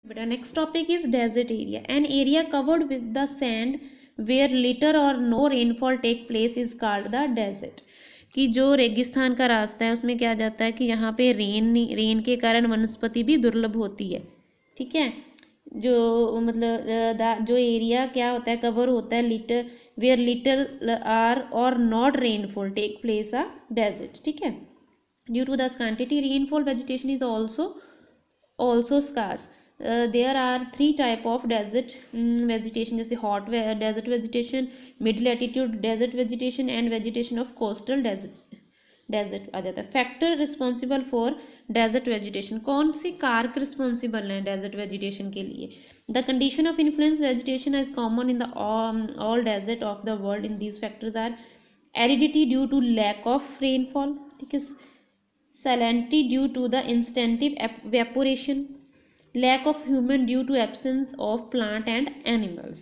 बेटा next topic is desert area, an area covered with the sand where little or no rainfall take place is called the desert. कि जो रेगिस्तान का रास्ता है उसमें क्या जाता है कि यहाँ पे रेन के कारण वनस्पति भी दुर्लभ होती है। ठीक है, जो मतलब जो एरिया क्या होता है, कवर होता है little where little are or not rainfall take place a desert. ठीक है, due to the scanty rainfall vegetation is also scarce. There are three type of desert vegetation, जैसे hot desert vegetation, mid latitude desert vegetation and vegetation of coastal desert आ जाता है। Factor responsible for desert vegetation, कौन से कारक responsible हैं desert vegetation के लिए? The condition of influence vegetation is common in the all desert of the world. In these factors are aridity due to lack of rainfall, ठीक है, salinity due to the instantive evaporation, lack of human due to absence of plant and animals।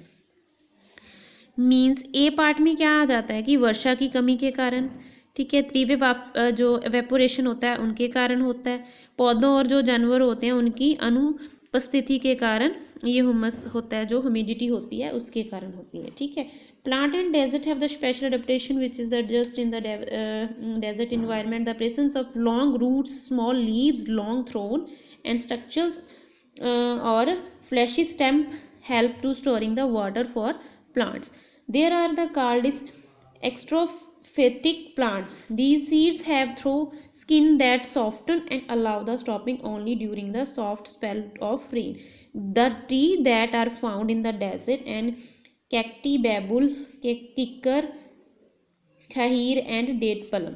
Means A part में क्या आ जाता है कि वर्षा की कमी के कारण, ठीक है, तीव्र जो एवेपोरेशन होता है उनके कारण होता है, पौधों और जो जानवर होते हैं उनकी अनुपस्थिति के कारण ये हुमस होता है, जो ह्यूमिडिटी होती है उसके कारण होती है। ठीक है, plant and desert have the special adaptation which is that just in the desert environment the presence of long roots, small leaves, long thorn and structures or fleshy stem help to storing the water for plants. There are the called is extrophytic plants. These seeds have through skin that soften and allow the stopping only during the soft spell of rain. The tea that are found in the desert and cacti, babul, kikar, khair and date palm,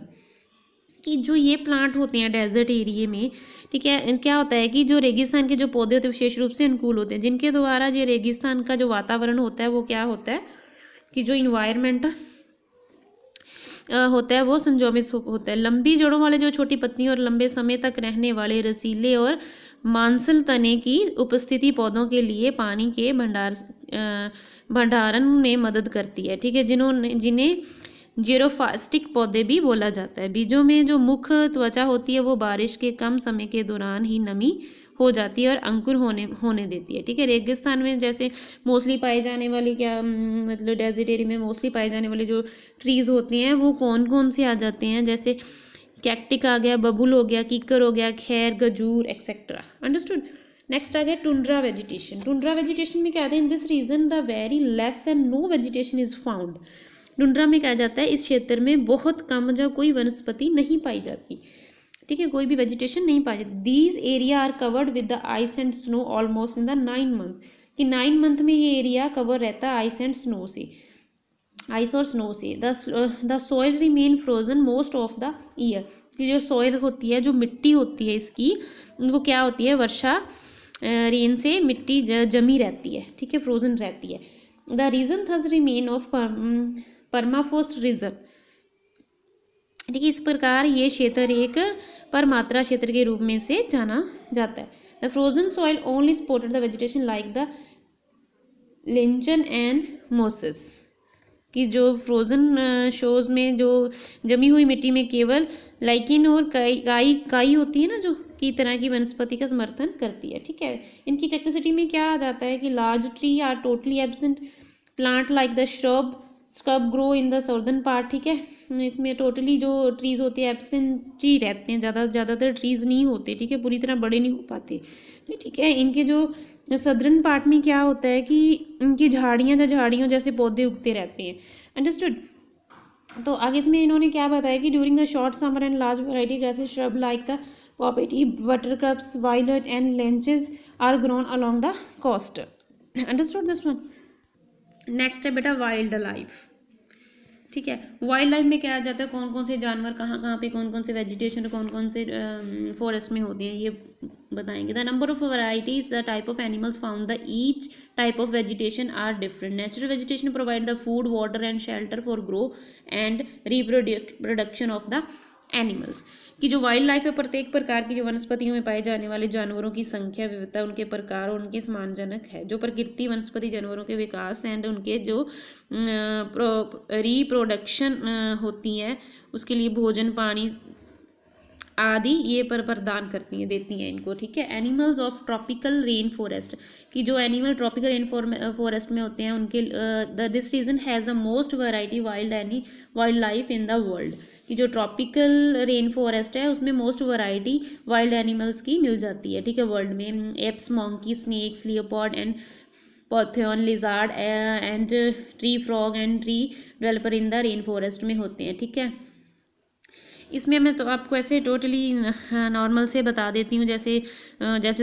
कि जो ये plant होते हैं desert area में, ठीक है, क्या होता है कि जो रेगिस्तान के जो पौधे होते हैं विशेष रूप से अनुकूल होते हैं, जिनके द्वारा ये रेगिस्तान का जो वातावरण होता है वो क्या होता है कि जो इन्वायरमेंट होता है वो संजोमित होता है। लंबी जड़ों वाले जो छोटी पत्तियों और लंबे समय तक रहने वाले रसीले और मांसल तने की उपस्थिति पौधों के लिए पानी के भंडारण में मदद करती है। ठीक है, जिन्हें जीरोफास्टिक पौधे भी बोला जाता है। बीजों में जो मुख्य त्वचा होती है वो बारिश के कम समय के दौरान ही नमी हो जाती है और अंकुर होने देती है। ठीक है, रेगिस्तान में जैसे मोस्टली पाए जाने वाली क्या मतलब डेजर्ट एरिया में मोस्टली पाए जाने वाले जो ट्रीज़ होते हैं वो कौन कौन से आ जाते हैं, जैसे कैक्टिक आ गया, बबुल हो गया, कीकर हो गया, खैर, गजूर एक्सेट्रा। अंडरस्टूड। नेक्स्ट आ गया टुंड्रा वेजिटेशन। टुंड्रा वेजिटेशन में क्या है, in this region the very less and no vegetation is found. Tundra में क्या जाता है, इस क्षेत्र में बहुत कम या कोई वनस्पति नहीं पाई जाती। ठीक है, कोई भी वेजिटेशन नहीं पाई जाती। These area are covered with the ice and snow almost in the 9 month, कि 9 मंथ में ये एरिया कवर रहता है आइस एंड स्नो से, आइस और स्नो से। The soil remain frozen most of the year, कि जो सॉइल होती है, जो मिट्टी होती है इसकी, वो क्या होती है, वर्षा रेन से मिट्टी जमी रहती है। ठीक है, फ्रोजन रहती है। The region thus remain of permafrost region, ठीक है, इस प्रकार ये क्षेत्र एक परमात्रा क्षेत्र के रूप में से जाना जाता है। The frozen soil only supported the vegetation like the lichen and mosses, कि जो फ्रोजन शोज में जो जमी हुई मिट्टी में केवल लाइकिन और काई होती है ना, जो की तरह की वनस्पति का समर्थन करती है। ठीक है, इनकी कैरेक्टरिस्टिक में क्या आ जाता है कि large tree are totally absent, plant like the scrub grow in the southern part. ठीक है, इसमें टोटली जो ट्रीज होते हैं एब्सेंट ही रहते हैं, ज़्यादातर ट्रीज नहीं होते। ठीक है, पूरी तरह बड़े नहीं हो पाते। ठीक है, इनके जो सदर्न पार्ट में क्या होता है कि इनकी झाड़ियों जैसे पौधे उगते रहते हैं। अंडरस्टूड। तो आगे इसमें इन्होंने क्या बताया कि during the short summer and large variety grasses shrub like the poppies, buttercups, violet and lichens are grown along the coast. Understood this one. Next है बेटा वाइल्ड लाइफ। ठीक है, वाइल्ड लाइफ में क्या आ जाता है, कौन कौन से जानवर कहाँ पे, कौन कौन से वेजिटेशन, कौन कौन से फॉरेस्ट में होते हैं, ये बताएंगे। The number of varieties, the type of animals found, the each type of vegetation are different. Natural vegetation provide the food, water and shelter for grow and reproduction of the animals, कि जो wild life है प्रत्येक प्रकार की जो वनस्पतियों में पाए जाने वाले जानवरों की संख्या, विविधता, उनके प्रकार और उनके सम्मानजनक है। जो प्रकृति वनस्पति जानवरों के विकास एंड उनके जो रिप्रोडक्शन होती है उसके लिए भोजन, पानी आदि ये प्रदान करती हैं, देती हैं इनको, ठीक है। Animals of tropical rain forest, कि जो एनिमल ट्रॉपिकल रेन फॉरेस्ट में होते हैं उनके this region has the most variety wild life in the world, कि जो ट्रॉपिकल रेन फॉरेस्ट है उसमें मोस्ट वैरायटी वाइल्ड एनिमल्स की मिल जाती है, ठीक है, वर्ल्ड में। Apes, monkey, snakes, leopard and python, lizard and tree frog and tree developer in the rain forest में होते हैं, ठीक है। इसमें मैं तो आपको ऐसे टोटली नॉर्मल से बता देती हूँ, जैसे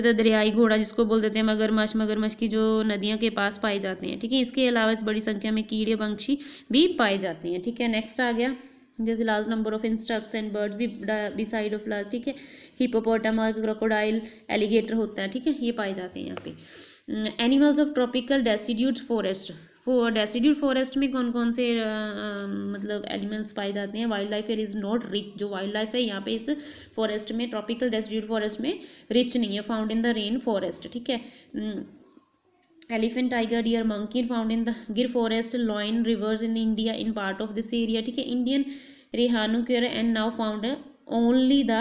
तो दरियाई घोड़ा जिसको बोल देते हैं, मगरमच्छ की जो नदियों के पास पाए जाते हैं, ठीक है। इसके अलावा इस बड़ी संख्या में कीड़े पंछी भी पाए जाते हैं, ठीक है। नेक्स्ट आ गया, जैसे large number of insects and birds भी बिसाइड ऑफ लार्ज, ठीक है। हिपोपोटामस, क्रोकोडाइल, एलिगेटर होता है, ठीक है, ये पाए जाते हैं यहाँ पे। Animals of tropical deciduous forest, deciduous forest में कौन कौन से मतलब एनिमल्स पाए जाते हैं। Wild life is not rich, जो वाइल्ड लाइफ है यहाँ पे इस फॉरेस्ट में, ट्रॉपिकल डेसिड्यूड फॉरेस्ट में रिच नहीं है, found in the rain forest, ठीक है। Elephant, tiger, deer, monkey found in the Gir forest, lion rivers in India in part of this area, ठीक है। Indian रेहानुक्योर and now found only the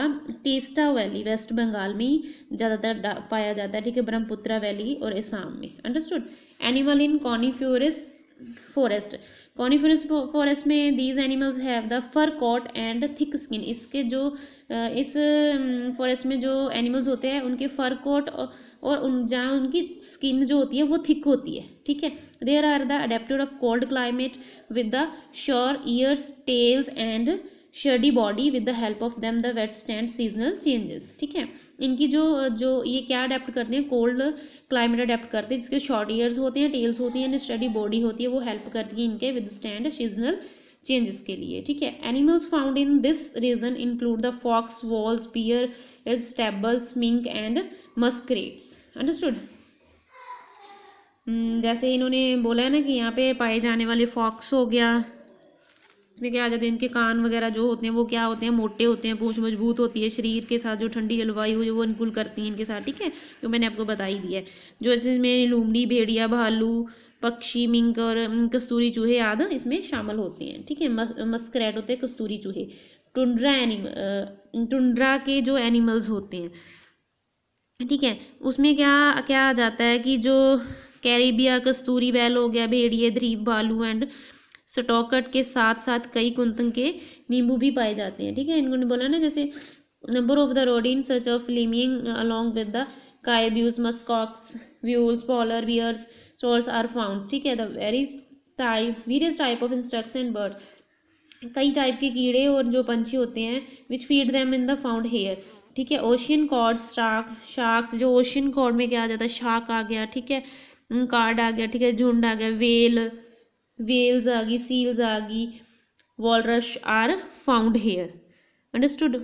Teesta valley, West Bengal में ही ज़्यादातर पाया जाता है, ठीक है, ब्रह्मपुत्रा वैली और असम में। Understood. Animal in coniferous forest, coniferous forest में these animals have the fur coat and thick skin, इसके जो इस फॉरेस्ट में जो एनिमल्स होते हैं उनके फर कोट और जहाँ उनकी स्किन जो होती है वो थिक होती है, ठीक है। There are the adapted of cold climate with the short ears, tails and sturdy body with the help of them the wet stand seasonal changes, ठीक है। इनकी जो ये क्या अडेप्ट करते हैं, कोल्ड क्लाइमेट अडेप्ट करते हैं, जिसके शॉर्ट ईयर्स होते हैं, टेल्स होती हैं, स्टडी बॉडी होती है, वो हेल्प करती है इनके विद स्टैंड सीजनल चेंजेस के लिए, ठीक है। Animals found in this region include the fox, wolves, bear, sables, mink and muskrats. Understood. जैसे इन्होंने बोला है ना कि यहाँ पे पाए जाने वाले फॉक्स हो गया, इसमें क्या आ जाते हैं, इनके कान वगैरह जो होते हैं वो क्या होते हैं, मोटे होते हैं, पूंछ मजबूत होती है, शरीर के साथ जो ठंडी जलवायु है वो अनुकूल करती हैं इनके साथ, ठीक है, जो मैंने आपको बता ही दिया है। जो इसमें लूमड़ी, भेड़िया, भालू, पक्षी, मिंक और कस्तूरी चूहे आदि इसमें शामिल होते हैं, ठीक है। मस्करेट होते हैं कस्तूरी चूहे। टुंड्रा के जो एनिमल्स होते हैं, ठीक है, उसमें क्या क्या आ जाता है कि जो कैरिबिया, कस्तूरी बैल हो गया, भेड़िए, द्वीप भालू एंड स्टॉकट के साथ साथ कई कुंतक के नींबू भी पाए जाते हैं, ठीक है। इन्होंने बोला ना, जैसे number of the rodent such of lemming along with the caribous, muskox, voles, polar bears, seals are found, ठीक है। The various type of insects and bird, कई टाइप के कीड़े और जो पंछी होते हैं, which feed them in the found here, ठीक है। ओशियन कॉर्ड, शार्क्स, जो ओशियन कॉर्ड में क्या आ जाता है, शार्क आ गया, ठीक है, कार्ड आ गया, ठीक है, झुंड आ गया, वेल्स आ गई, सील्स आ गई, walrus are found here. Understood.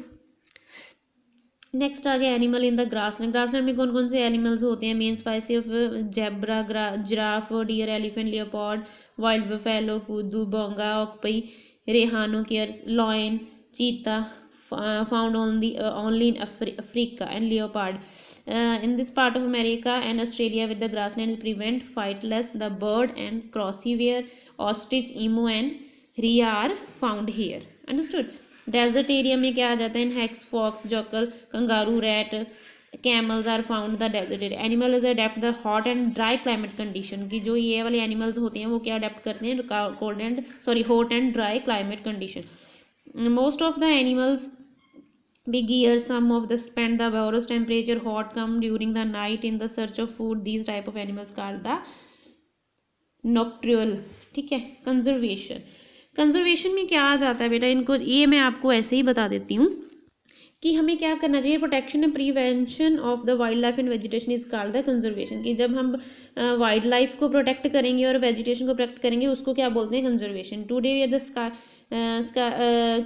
Next आ गया animal in the grassland. Grassland में कौन कौन से एनिमल्स होते हैं, main species of zebra, giraffe, deer, elephant, leopard, wild buffalo, kudu, bongo, octopus, rhinoceros, lion, cheetah, found only in Africa, and leopard in this part of America and Australia with the grasslands prevent flightless, the bird and crossbear, ostrich, emu and rhea are found here. Understood. Desert area में क्या आ जाता है, hex, fox, jackal, kangaroo, rat, camels are found the desert area. Animal is adapt the hot and dry climate condition, कि जो ये वाले animals होते हैं वो क्या adapt करते हैं, hot and dry climate condition. Most of the animals big ears, some of the spend the warmest temperature, hot come during the night in the search of food. These type of animals called the nocturnal, ठीक है। Conservation में क्या आ जाता है बेटा, इनको ये मैं आपको ऐसे ही बता देती हूँ कि हमें क्या करना चाहिए। Protection and prevention of the wild life and vegetation is called the conservation, कि जब हम वाइल्ड लाइफ को प्रोटेक्ट करेंगे और वेजिटेशन को प्रोटेक्ट करेंगे उसको क्या बोलते हैं, conservation. Today the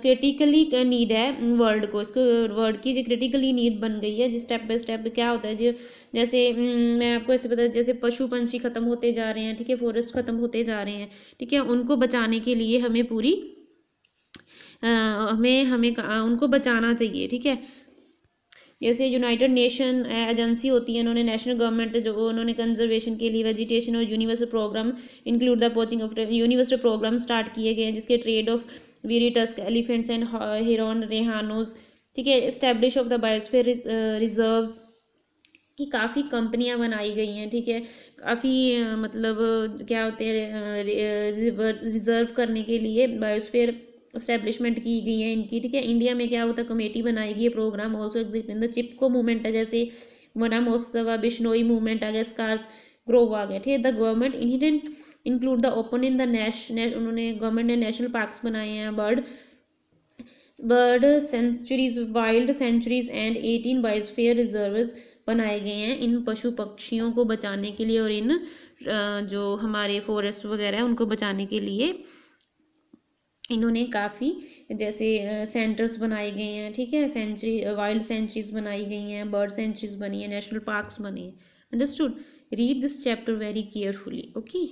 critically need है वर्ल्ड को, इसको वर्ल्ड की जो क्रिटिकली नीड बन गई है, जिस स्टेप बाय स्टेप क्या होता है, जो जैसे मैं आपको ऐसे बता, जैसे पशु पंछी खत्म होते जा रहे हैं, ठीक है, फॉरेस्ट खत्म होते जा रहे हैं, ठीक है, उनको बचाने के लिए हमें पूरी हमें उनको बचाना चाहिए, ठीक है। जैसे यूनाइटेड नेशन एजेंसी होती है, उन्होंने नेशनल गवर्नमेंट जो उन्होंने कंजर्वेशन के लिए वेजिटेशन और universal program include the poaching of universal program start किए गए हैं, जिसके trade of very tusk elephants and हिरन, रेहानोज, ठीक है। Establish of the biosphere reserves की काफ़ी कंपनियां बनाई गई हैं, ठीक है। काफ़ी मतलब क्या होते हैं, रिजर्व करने के लिए बायोस्फीयर इस्टेब्लिशमेंट की गई है इनकी, ठीक है। इंडिया में क्या होता है, कमेटी बनाई गई है, program also exist in the Chipko movement है, जैसे वना महोत्सव, बिश्नोई मूवमेंट आ गया, स्कार्स ग्रोव आ गया, ठीक है। The government incident include the open in the उन्होंने गवर्नमेंट ने नेशनल पार्क्स बनाए हैं, bird sanctuaries, wild sanctuaries and 18 biosphere reserves बनाए गए हैं इन पशु पक्षियों को बचाने के लिए, और इन जो हमारे फॉरेस्ट वगैरह है उनको बचाने के लिए इन्होंने काफ़ी जैसे सेंटर्स बनाए गए हैं, ठीक है। सेंचुरी, वाइल्ड सेंचुरीज बनाई गई हैं, बर्ड सेंचुरीज बनी है, नेशनल पार्क्स बने हैं। Understood. Read this chapter very carefully, okay.